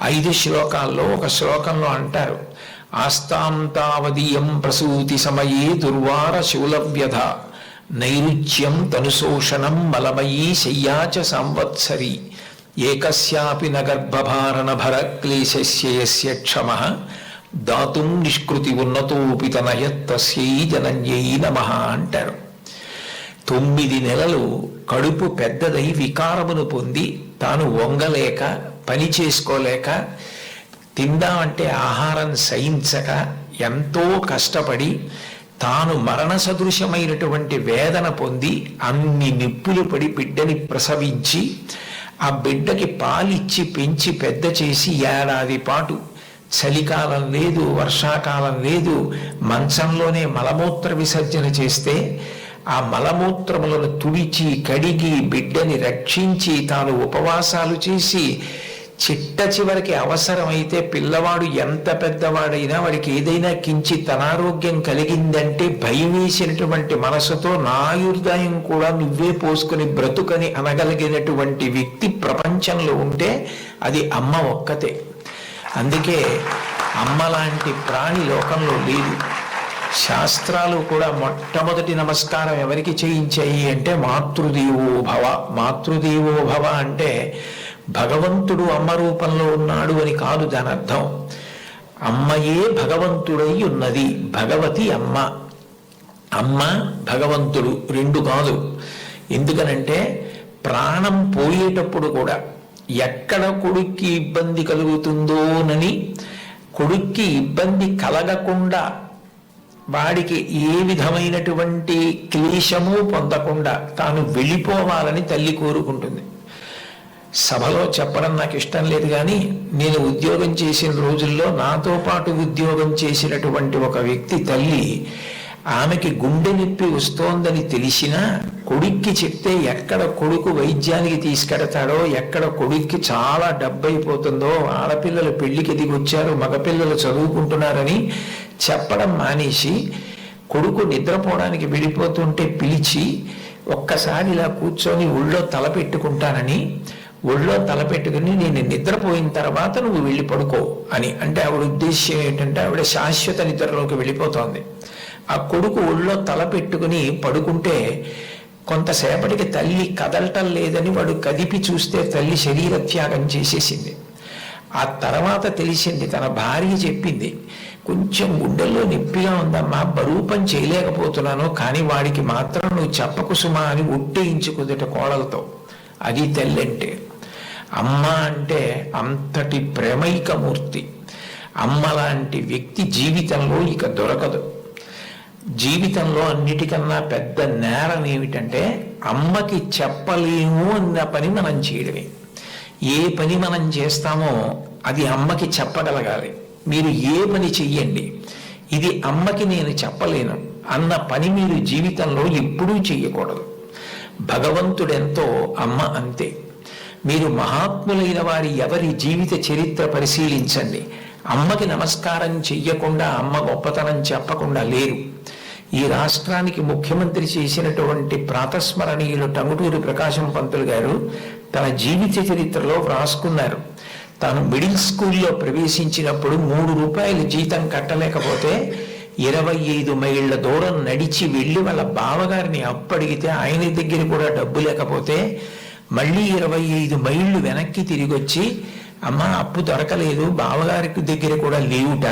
5 శ్లోకాల్లో ఒక శ్లోకంలో అంటారు, ఆస్తాం తావదీయం ప్రసూతి సమయే దుర్వార శూలవ్యధ నైరుచ్యం తనుశోషణం మలమయీ శయ్యాచ సంవత్సరి ఏకస్యాపి నగర్భభారణ భర క్లేశస్య క్షమః దాతుం నిష్కృతి ఉన్నతోపి తనయత్తస్యై జనన్యై నమః అంటారు. 9 నెలలు కడుపు పెద్దదై వికారమును పొంది తాను వంగలేక పని చేసుకోలేక తిందామంటే ఆహారం సహించక ఎంతో కష్టపడి తాను మరణ సదృశమైనటువంటి వేదన పొంది అన్ని నిప్పులు పడి బిడ్డని ప్రసవించి ఆ బిడ్డకి పాలిచ్చి పెంచి పెద్ద చేసి ఏడాది పాటు చలికాలం లేదు, వర్షాకాలం లేదు, మంచంలోనే మలమూత్ర విసర్జన చేస్తే ఆ మలమూత్రములను తుడిచి కడిగి బిడ్డని రక్షించి తాను ఉపవాసాలు చేసి చిట్ట చివరికి అవసరమైతే పిల్లవాడు ఎంత పెద్దవాడైనా వాడికి ఏదైనా కించిత్ అనారోగ్యం కలిగిందంటే భయం వేసినటువంటి మనసుతో నా ఆయుర్దాయం కూడా నువ్వే పోసుకుని బ్రతుకని అనగలిగినటువంటి వ్యక్తి ప్రపంచంలో ఉంటే అది అమ్మ ఒక్కతే. అందుకే అమ్మ లాంటి ప్రాణి లోకంలో లేదు. శాస్త్రాలు కూడా మొట్టమొదటి నమస్కారం ఎవరికి చేయించాయి అంటే మాతృదేవో భవ. మాతృదేవో భవ అంటే భగవంతుడు అమ్మ రూపంలో ఉన్నాడు అని కాదు దాని అర్థం. అమ్మయే భగవంతుడై ఉన్నది. భగవతి అమ్మ, అమ్మ భగవంతుడు రెండు కాదు. ఎందుకనంటే ప్రాణం పోయేటప్పుడు కూడా ఎక్కడ కొడుక్కి ఇబ్బంది కలుగుతుందోనని కొడుక్కి ఇబ్బంది కలగకుండా వాడికి ఏ విధమైనటువంటి క్లేశము పొందకుండా తాను వెళ్ళిపోవాలని తల్లి కోరుకుంటుంది. సభలో చెప్పడం నాకు ఇష్టం లేదు, కానీ నేను ఉద్యోగం చేసిన రోజుల్లో నాతో పాటు ఉద్యోగం చేసినటువంటి ఒక వ్యక్తి తల్లి, ఆమెకి గుండె నొప్పి వస్తోందని తెలిసినా కొడుక్కి చెప్తే ఎక్కడ కొడుకు వైద్యానికి తీసుకెడతాడో, ఎక్కడ కొడుక్కి చాలా డబ్బైపోతుందో, ఆడపిల్లలు పెళ్లికి దిగొచ్చారు, మగపిల్లలు చదువుకుంటున్నారని చెప్పడం మానేసి కొడుకు నిద్రపోవడానికి వెళ్ళిపోతుంటే పిలిచి ఒక్కసారి ఇలా కూర్చొని ఒళ్ళో తలపెట్టుకుంటానని, ఒళ్ళో తలపెట్టుకుని నేను నిద్రపోయిన తర్వాత నువ్వు వెళ్ళి పడుకో అని అంటే ఆవిడ ఉద్దేశ్యం ఏంటంటే ఆవిడ శాశ్వత నిద్రలోకి వెళ్ళిపోతోంది. ఆ కొడుకు ఒళ్ళో తలపెట్టుకుని పడుకుంటే కొంతసేపటికి తల్లి కదలటం లేదని వాడు కదిపి చూస్తే తల్లి శరీర త్యాగం చేసేసింది. ఆ తర్వాత తెలిసింది, తన భార్య చెప్పింది, కొంచెం గుండెల్లో నొప్పిగా ఉందమ్మా, బరువు పని చేయలేకపోతున్నాను, కానీ వాడికి మాత్రం నువ్వు చెప్పకు సుమా అని ఒట్టేయించుకుందట కోడలతో. అది తల్లి అంటే. అమ్మ అంటే అంతటి ప్రేమైకమూర్తి. అమ్మ లాంటి వ్యక్తి జీవితంలో ఇక దొరకదు. జీవితంలో అన్నిటికన్నా పెద్ద నేరం ఏమిటంటే అమ్మకి చెప్పలేము అన్న పని మనం చేయడమే. ఏ పని మనం చేస్తామో అది అమ్మకి చెప్పగలగాలి. మీరు ఏ పని చెయ్యండి, ఇది అమ్మకి నేను చెప్పలేను అన్న పని మీరు జీవితంలో ఎప్పుడూ చెయ్యకూడదు. భగవంతుడెంతో అమ్మ అంతే. మీరు మహాత్ములైన వారి ఎవరి జీవిత చరిత్ర పరిశీలించండి. అమ్మకి నమస్కారం చెయ్యకుండా, అమ్మ గొప్పతనం చెప్పకుండా లేరు. ఈ రాష్ట్రానికి ముఖ్యమంత్రి చేసినటువంటి ప్రాతస్మరణీయులు టంగుటూరి ప్రకాశం పంతులు గారు తన జీవిత చరిత్రలో వ్రాసుకున్నారు. తాను మిడిల్ స్కూల్లో ప్రవేశించినప్పుడు 3 రూపాయలు జీతం కట్టలేకపోతే 25 మైళ్ళ దూరం నడిచి వెళ్ళి వాళ్ళ బావగారిని అప్పడిగితే ఆయన దగ్గర కూడా డబ్బు లేకపోతే మళ్ళీ 25 మైళ్ళు వెనక్కి తిరిగి వచ్చి, అమ్మ అప్పు దొరకలేదు, బావగారికి దగ్గర కూడా లేవుట,